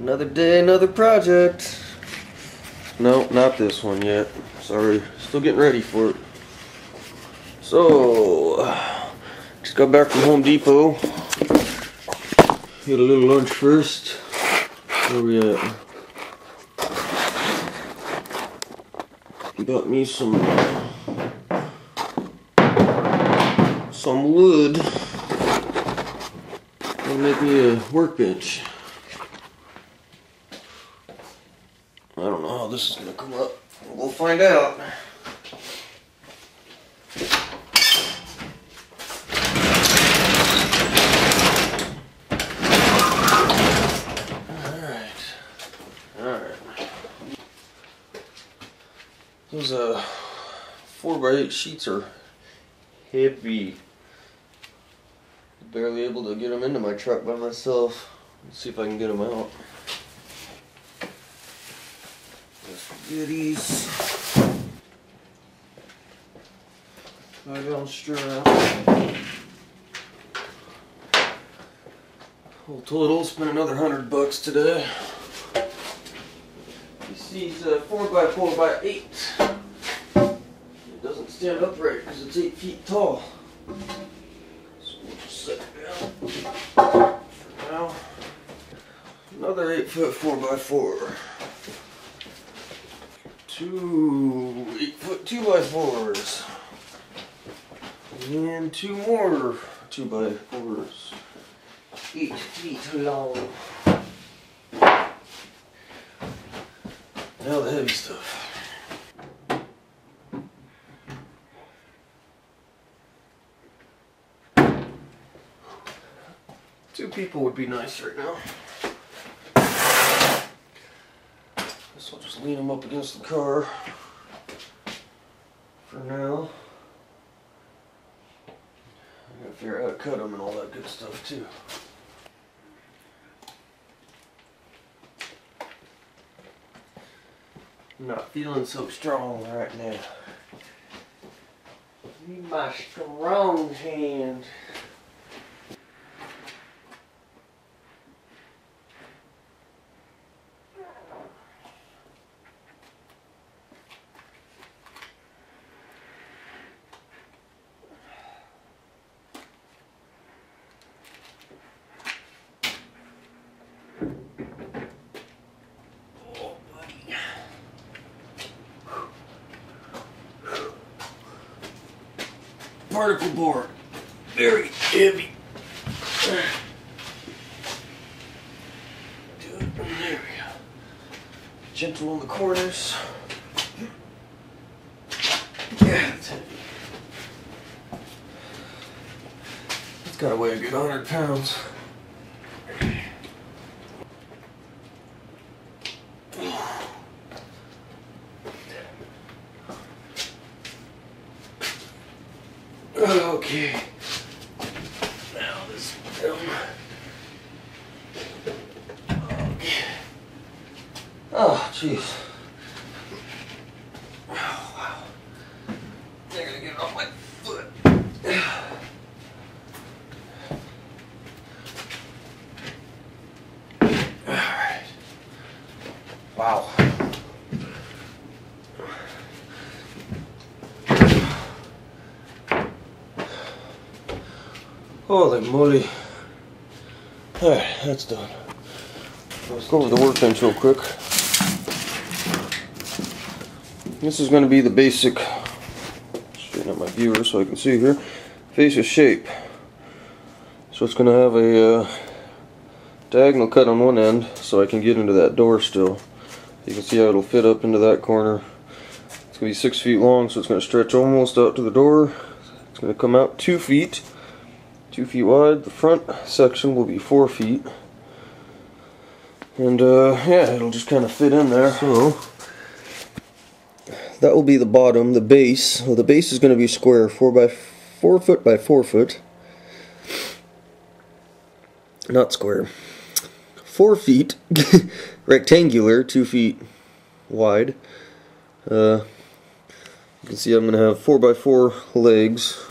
Another day, another project. No, not this one yet. Sorry, still getting ready for it. So, just got back from Home Depot. Get a little lunch first. Where we at? Got me some wood. Gonna make me a workbench. I don't know how this is gonna come up. We'll find out. Alright. Those 4x8 sheets are heavy. Barely able to get them into my truck by myself. Let's see if I can get them out. Goodies. 5-ounce strap. Whole total, spent another $100 today. These 4x4x8. It doesn't stand upright because it's 8 feet tall. So we'll just set it down for now. Another 8-foot 4x4. Two 8-foot 2x4s. And two more 2x4s. 8 feet long. Now the heavy stuff. Two people would be nice right now. Guess I'll just lean them up against the car for now. I gotta figure out how to cut them and all that good stuff too. I'm not feeling so strong right now. Need my strong hand. Particle board, very heavy. There we go. Gentle on the corners. Yeah, it's heavy. It's got to weigh a good 100 pounds. Okay. Now this film. Okay. Oh, jeez. Oh, wow. I gotta get it off my foot. Alright. Wow. Holy moly. Alright, that's done. Let's go over the workbench real quick. This is going to be the basic, straighten up my viewer so I can see here, facia shape. So it's going to have a diagonal cut on one end so I can get into that door still. You can see how it'll fit up into that corner. It's going to be 6 feet long, so it's going to stretch almost out to the door. It's going to come out 2 feet. 2 feet wide. The front section will be 4 feet. And yeah, it'll just kind of fit in there. So that will be the bottom, the base. Well, the base is going to be square, 4 foot by 4 foot. Not square. 4 feet, rectangular, 2 feet wide. You can see I'm going to have 4x4 legs.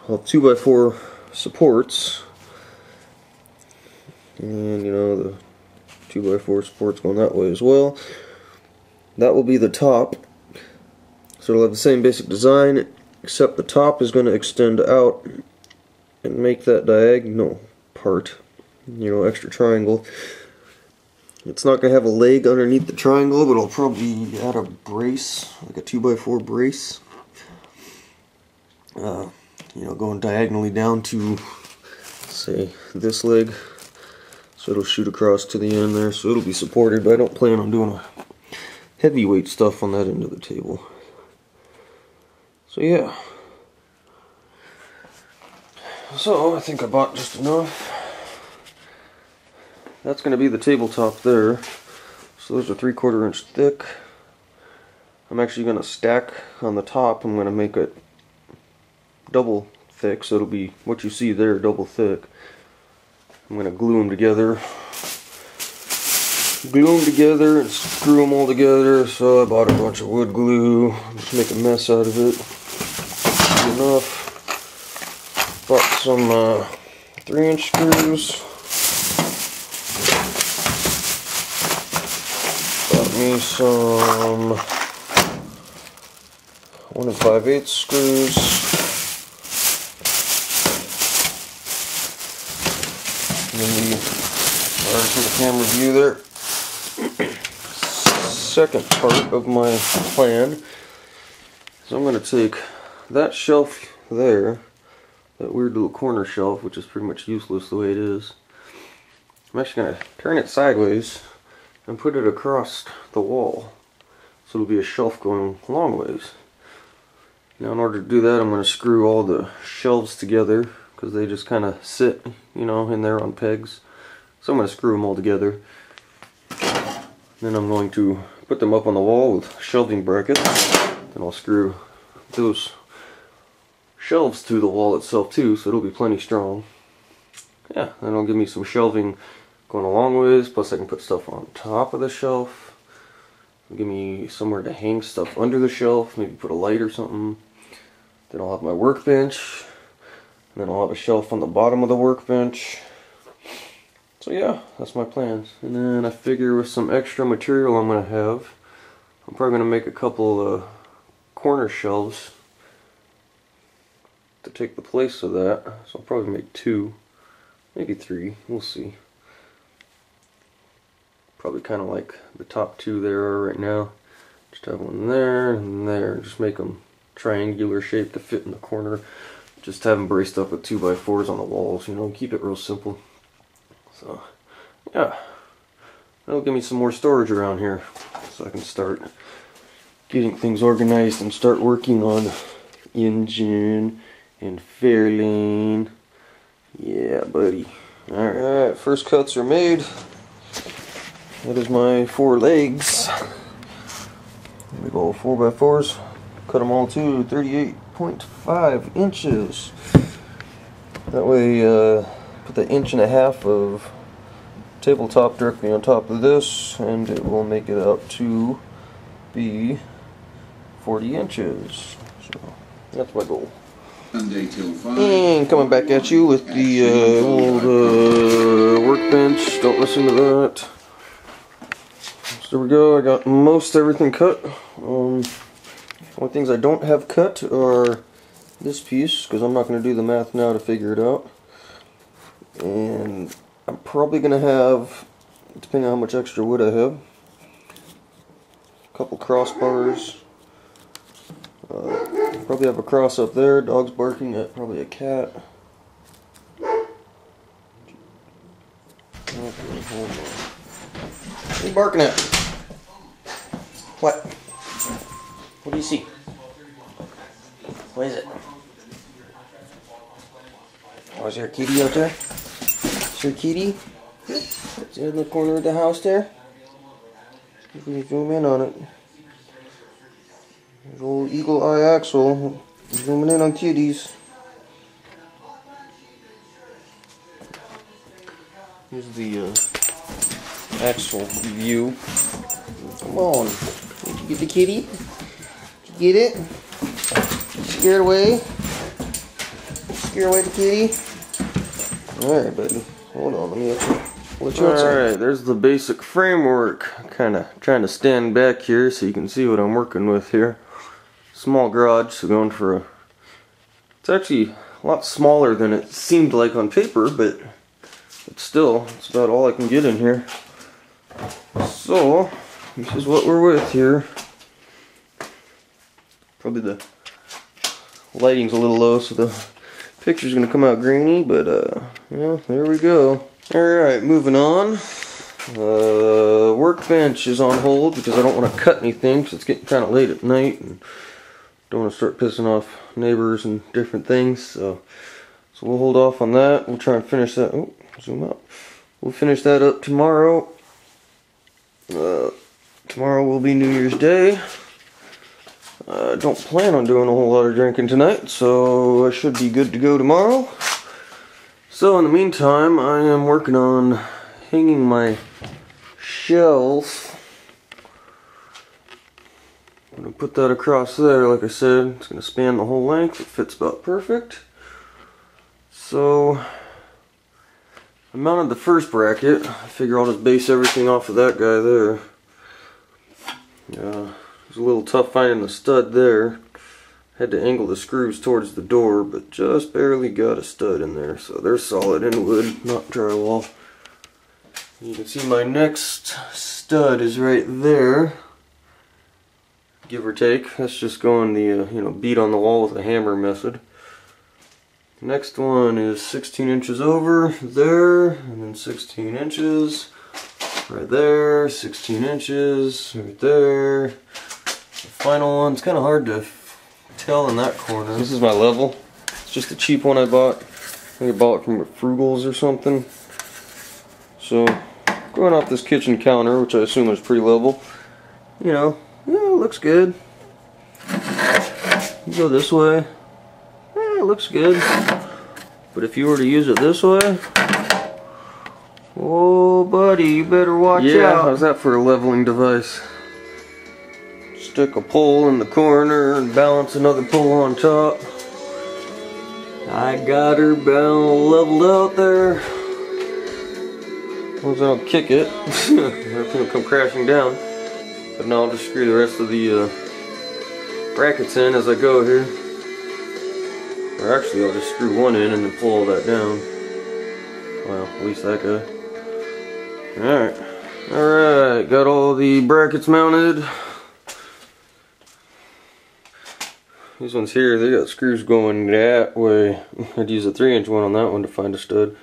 I'll have 2x4 supports, and you know, the 2x4 supports going that way as well. That will be the top. So it'll have the same basic design, except the top is going to extend out and make that diagonal part, you know, extra triangle. It's not going to have a leg underneath the triangle, but I'll probably add a brace, like a 2x4 brace. You know, going diagonally down to, say, this leg. So it'll shoot across to the end there, so it'll be supported, but I don't plan on doing heavyweight stuff on that end of the table. So yeah. So I think I bought just enough. That's going to be the tabletop there. So those are 3/4 inch thick. I'm actually going to stack on the top. I'm going to make it double thick, so it'll be what you see there, double thick. I'm going to glue them together. And screw them all together. So I bought a bunch of wood glue. Just make a mess out of it. Good enough. Bought some 3-inch screws. Got me some 1 5/8 screws. And then for the camera view there. Second part of my plan. So I'm going to take that shelf there, that weird little corner shelf, which is pretty much useless the way it is. I'm actually going to turn it sideways and put it across the wall, so it'll be a shelf going long ways. Now in order to do that, I'm going to screw all the shelves together, because they just kind of sit, you know, in there on pegs. So I'm going to screw them all together. Then I'm going to put them up on the wall with shelving brackets. Then I'll screw those shelves to the wall itself too, so it'll be plenty strong. Yeah, then it'll give me some shelving going a long ways, plus I can put stuff on top of the shelf. It'll give me somewhere to hang stuff under the shelf, maybe put a light or something. Then I'll have my workbench, and then I'll have a shelf on the bottom of the workbench. So yeah, that's my plans. And then I figure with some extra material I'm going to have, I'm probably going to make a couple corner shelves to take the place of that. So I'll probably make 2, maybe 3, we'll see. Probably kind of like the top 2 there are right now. Just have one there and there. Just make them triangular shape to fit in the corner. Just have them braced up with 2x4s on the walls, you know, keep it real simple. So, yeah, that'll give me some more storage around here, so I can start getting things organized and start working on engine and fairlane. Yeah, buddy. Alright, first cuts are made. That is my 4 legs. Big old 4x4s. Cut them all to 38.5 inches. That way, put the 1.5 inch of tabletop directly on top of this, and it will make it out to be 40 inches. So that's my goal. And coming back at you with the old workbench. Don't listen to that. So there we go. I got most everything cut. Only things I don't have cut are this piece, because I'm not going to do the math now to figure it out. And I'm probably going to have, depending on how much extra wood I have, a couple crossbars. Probably have a cross up there. Dog's barking at probably a cat. Okay, hold on. What are you barking at? What? What do you see? What is it? Oh, is there a kitty out there? Is there a kitty? Is it in the corner of the house there? If we zoom in on it. There's old Eagle Eye Axel zooming in on kitties. Here's the Axel view. Come on. Did you get the kitty? Did you get it? Scared away? Scare away the kitty? Alright, buddy. Hold on, let me help you. Alright, there's the basic framework. Kind of trying to stand back here so you can see what I'm working with here. Small garage, so going for a... It's actually a lot smaller than it seemed like on paper, but still, it's about all I can get in here. So, this is what we're with here. Probably the lighting's a little low, so the picture's going to come out grainy, but yeah, there we go. Alright, moving on. Workbench is on hold because I don't want to cut anything because it's getting kind of late at night and don't want to start pissing off neighbors and different things. So we'll hold off on that. We'll try and finish that. Oh, zoom out. We'll finish that up tomorrow. Tomorrow will be New Year's Day. I don't plan on doing a whole lot of drinking tonight, so I should be good to go tomorrow. So in the meantime, I am working on hanging my shelves. I'm going to put that across there, like I said. It's going to span the whole length. It fits about perfect. So I mounted the first bracket. I figure I'll just base everything off of that guy there. It was a little tough finding the stud there. Had to angle the screws towards the door, but just barely got a stud in there. So they're solid in wood, not drywall. You can see my next stud is right there, give or take. That's just going the beat on the wall with a hammer method. Next one is 16 inches over there, and then 16 inches right there, 16 inches right there. The final one's kind of hard to tell in that corner. This is my level. It's just a cheap one I bought. I think I bought it from Frugal's or something. So going off this kitchen counter, which I assume is pretty level, yeah, it looks good. You go this way, it looks good. But if you were to use it this way, oh buddy, you better watch out. Yeah, how's that for a leveling device? Stick a pole in the corner and balance another pole on top. I got her leveled out there. As long as I don't kick it, everything will come crashing down. But now I'll just screw the rest of the brackets in as I go here. Or actually I'll just screw one in and then pull all that down. Well, at least that guy. Alright, got all the brackets mounted. These ones here, they got screws going that way. I'd use a 3-inch one on that one to find a stud.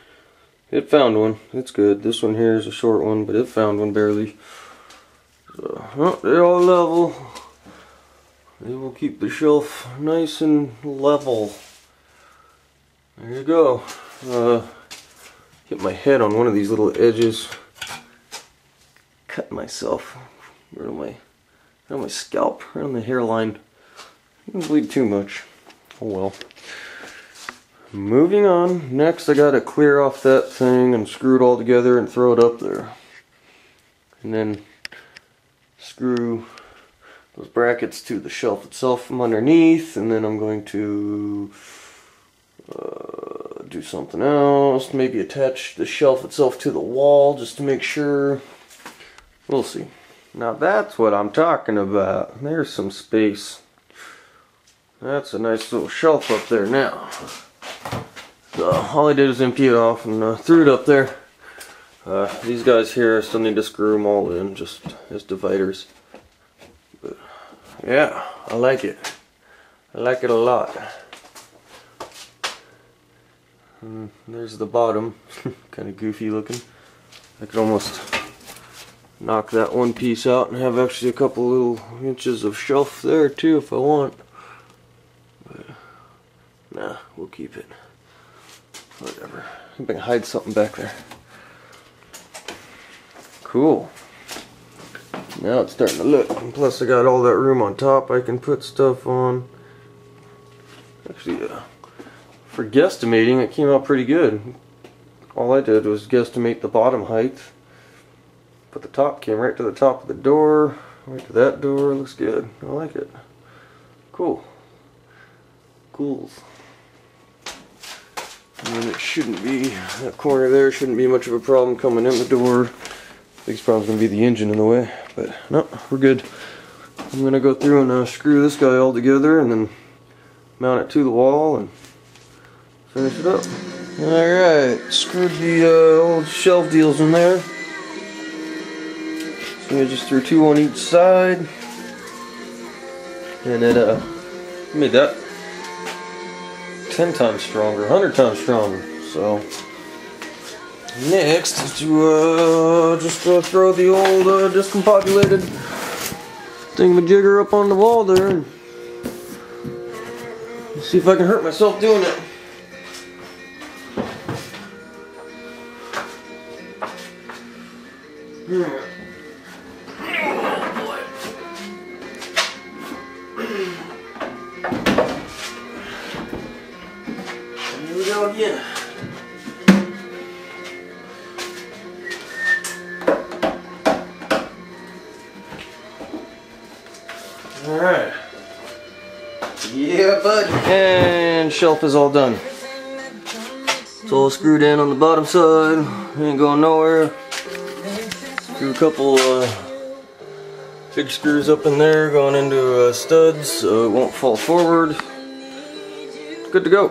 It found one. It's good. This one here is a short one, but it found one barely. So, oh, they're all level. They will keep the shelf nice and level. There you go. Hit my head on one of these little edges. Cut myself. Right on my scalp, right on the hairline. Didn't bleed too much. Oh well. Moving on. Next I gotta clear off that thing and screw it all together and throw it up there. And then screw those brackets to the shelf itself from underneath, and then I'm going to do something else. Maybe attach the shelf itself to the wall just to make sure. We'll see. Now that's what I'm talking about. There's some space. That's a nice little shelf up there now. So all I did is empty it off and threw it up there. These guys here, I still need to screw them all in just as dividers. But yeah, I like it. I like it a lot. And there's the bottom. Kind of goofy looking. I could almost knock that one piece out and have actually a couple little inches of shelf there too if I want. But nah, we'll keep it. Whatever. I can hide something back there. Cool. Now it's starting to look. And plus I got all that room on top I can put stuff on. Actually, for guesstimating, it came out pretty good. All I did was guesstimate the bottom height. But the top came right to the top of the door. Right to that door. Looks good. I like it. Cool. Cools. And it shouldn't be, that corner there shouldn't be much of a problem coming in the door. Biggest problem's going to be the engine in the way, but no, we're good. I'm going to go through and screw this guy all together and then mount it to the wall and finish it up. Alright, screwed the old shelf deals in there. So I just threw 2 on each side. And it made that 10 times stronger, 100 times stronger. So next is to just throw the old discombobulated thingamajigger up on the wall there and see if I can hurt myself doing it. Here we go again. Alright. Yeah, bud. And shelf is all done. It's all screwed in on the bottom side. Ain't going nowhere. Threw a couple big screws up in there going into studs so it won't fall forward. Good to go.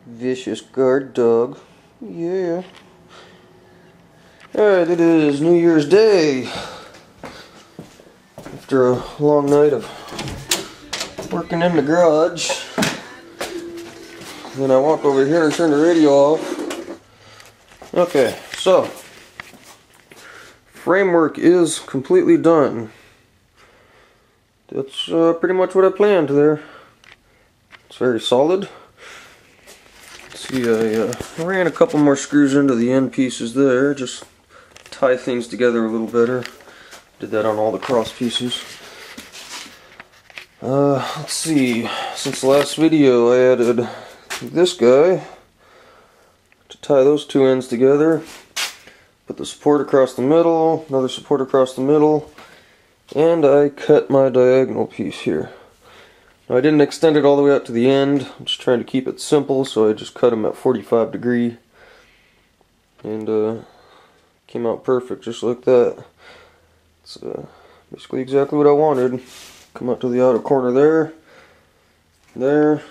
Vicious guard dog. Yeah. Alright, it is New Year's Day. After a long night of working in the garage. Then I walked over here and turned the radio off. Okay, so framework is completely done. That's pretty much what I planned there. It's very solid. Let's see, I ran a couple more screws into the end pieces there, just tie things together a little better. Did that on all the cross pieces. Let's see, since the last video I added this guy to tie those 2 ends together. Put the support across the middle, another support across the middle, and I cut my diagonal piece here. Now I didn't extend it all the way out to the end, I'm just trying to keep it simple, so I just cut them at 45 degree. And came out perfect, just like that. It's basically exactly what I wanted. Come out to the outer corner there, there.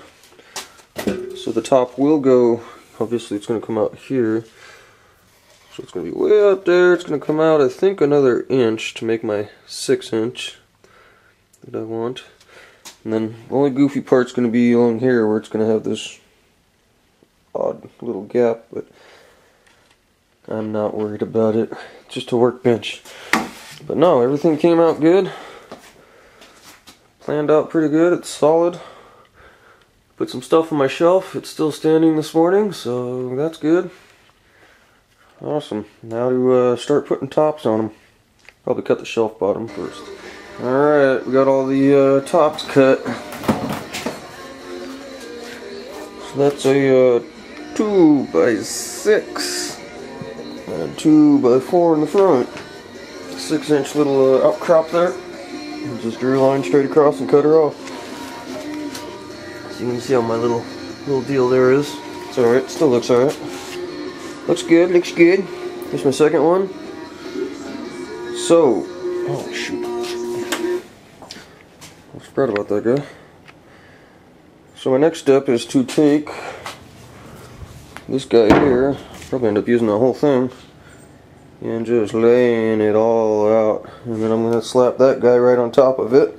So the top will go, obviously it's going to come out here. So it's going to be way out there. It's going to come out, I think, another inch to make my 6-inch that I want. And then the only goofy part's going to be along here where it's going to have this odd little gap, but I'm not worried about it. It's just a workbench. But no, everything came out good. Planned out pretty good. It's solid. Put some stuff on my shelf. It's still standing this morning, so that's good. Awesome. Now to start putting tops on them. Probably cut the shelf bottom first. Alright, we got all the tops cut. So that's a 2x6 and 2x4 in the front. 6-inch little outcrop there. And just drew a line straight across and cut her off. So you can see how my little deal there is. It's alright, still looks alright. Looks good, looks good. Here's my second one. So, oh shoot. I forgot about that guy. So my next step is to take this guy here, probably end up using the whole thing, and just laying it all out. And then I'm going to slap that guy right on top of it.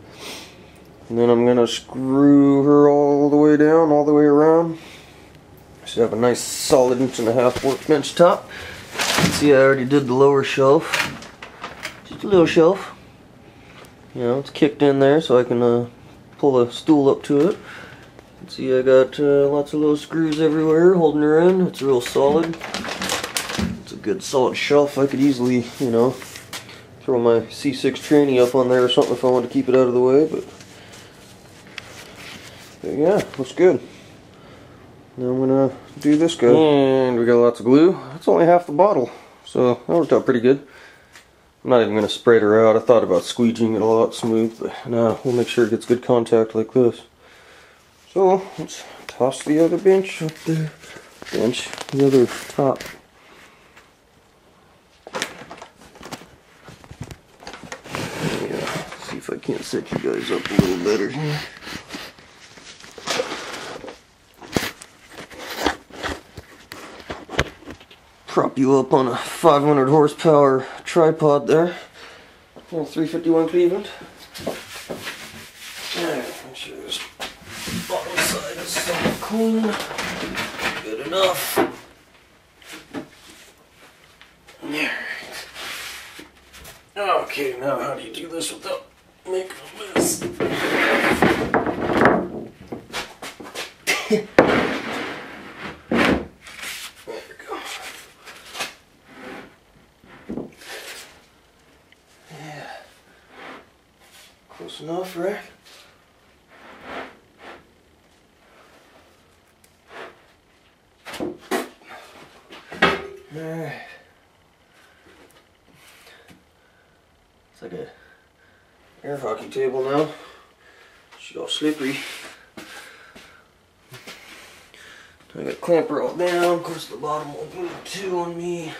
And then I'm going to screw her all the way down, all the way around. Should have a nice solid 1.5-inch workbench top. See, I already did the lower shelf. Just a little shelf. You know, it's kicked in there so I can pull a stool up to it. See, I got lots of little screws everywhere holding her in. It's real solid. It's a good solid shelf. I could easily, you know, throw my C6 tranny up on there or something if I wanted to keep it out of the way. But yeah, looks good. Now I'm gonna do this guy, and we got lots of glue. That's only half the bottle, so that worked out pretty good. I'm not even gonna spread her out. I thought about squeegeeing it all out smooth, but no, we'll make sure it gets good contact like this. So let's toss the other bench up there. The other top. Yeah, see if I can't set you guys up a little better here. Prop you up on a 500 horsepower tripod there. 351 Cleveland. Alright, make sure this bottom side is somewhat clean. Good enough. Alright. Okay, now how do you do this without making a mess? There we go. Yeah. Close enough, right? Alright. It's like a air hockey table now. She's all slippery. I got clamper all down. Of course the bottom won't move too on me.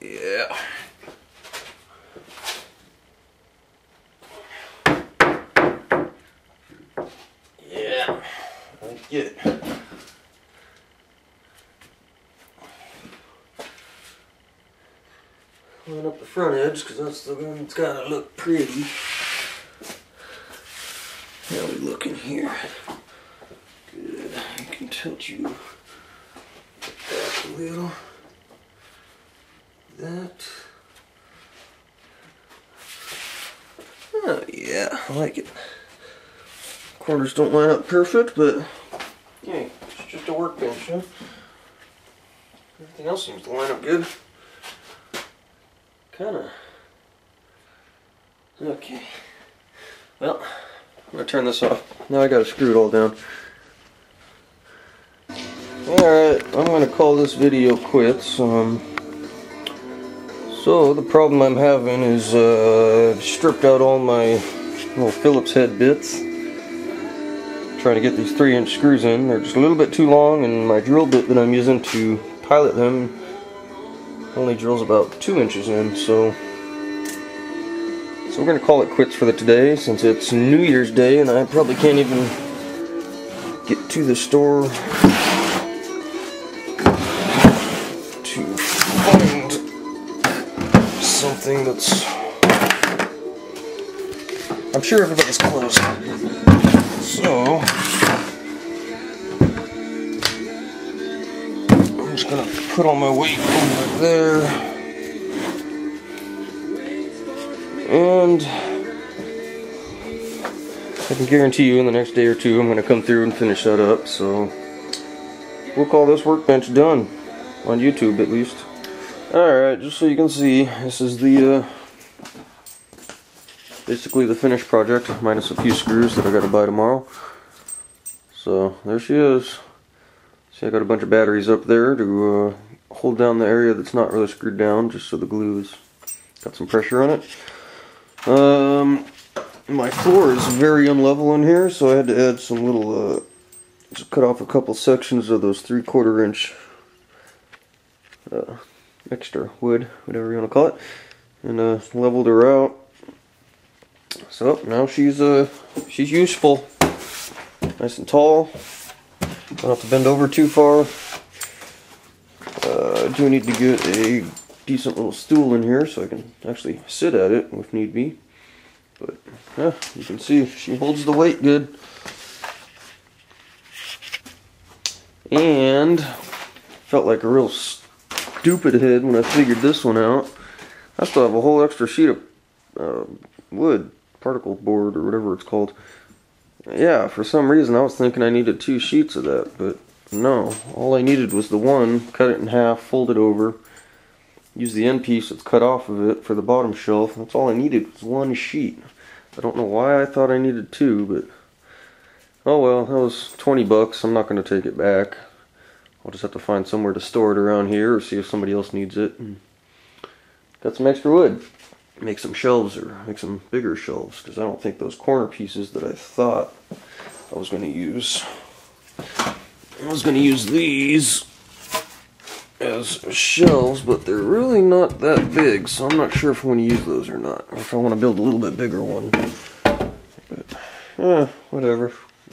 Yeah. Yeah. I get it. Line up the front edge because that's the one that's gotta look pretty. How we looking here? Good. I can tilt you back a little. That. Oh yeah, I like it. Corners don't line up perfect, but yeah, it's just a workbench, huh? Everything else seems to line up good. Kinda. Okay. Well, I'm gonna turn this off. Now I gotta screw it all down. Alright, I'm gonna call this video quits. So the problem I'm having is stripped out all my little Phillips head bits. Trying to get these 3-inch screws in. They're just a little bit too long, and my drill bit that I'm using to pilot them only drills about 2 inches in, so we're going to call it quits for the today since it's New Year's Day and I probably can't even get to the store to find something that's... I'm sure everybody's closed. So I'm just going to put all my weight over there, and I can guarantee you in the next day or two I'm going to come through and finish that up. So we'll call this workbench done, on YouTube at least. Alright, just so you can see, this is the basically the finished project, minus a few screws that I got to buy tomorrow. So there she is. See, I got a bunch of batteries up there to hold down the area that's not really screwed down, just so the glue's got some pressure on it. My floor is very unlevel in here, so I had to add some little, just cut off a couple sections of those 3/4 inch extra wood, whatever you want to call it, and leveled her out. So now she's useful, nice and tall. Don't have to bend over too far. I do need to get a decent little stool in here so I can actually sit at it if need be. But yeah, you can see she holds the weight good. And felt like a real stupid head when I figured this one out. I still have a whole extra sheet of wood, particle board or whatever it's called. Yeah, for some reason I was thinking I needed 2 sheets of that, but no. All I needed was the one, cut it in half, fold it over, use the end piece that's cut off of it for the bottom shelf. That's all I needed was 1 sheet. I don't know why I thought I needed 2, but oh well, that was 20 bucks. I'm not going to take it back. I'll just have to find somewhere to store it around here or see if somebody else needs it. And got some extra wood. make some shelves or make some bigger shelves, because I don't think those corner pieces that I thought I was going to use. I was going to use these as shelves, but they're really not that big, so I'm not sure if I want to use those or not, or if I want to build a little bit bigger one. But, whatever.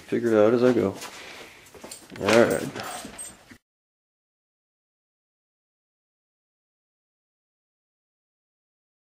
Figure it out as I go. Alright.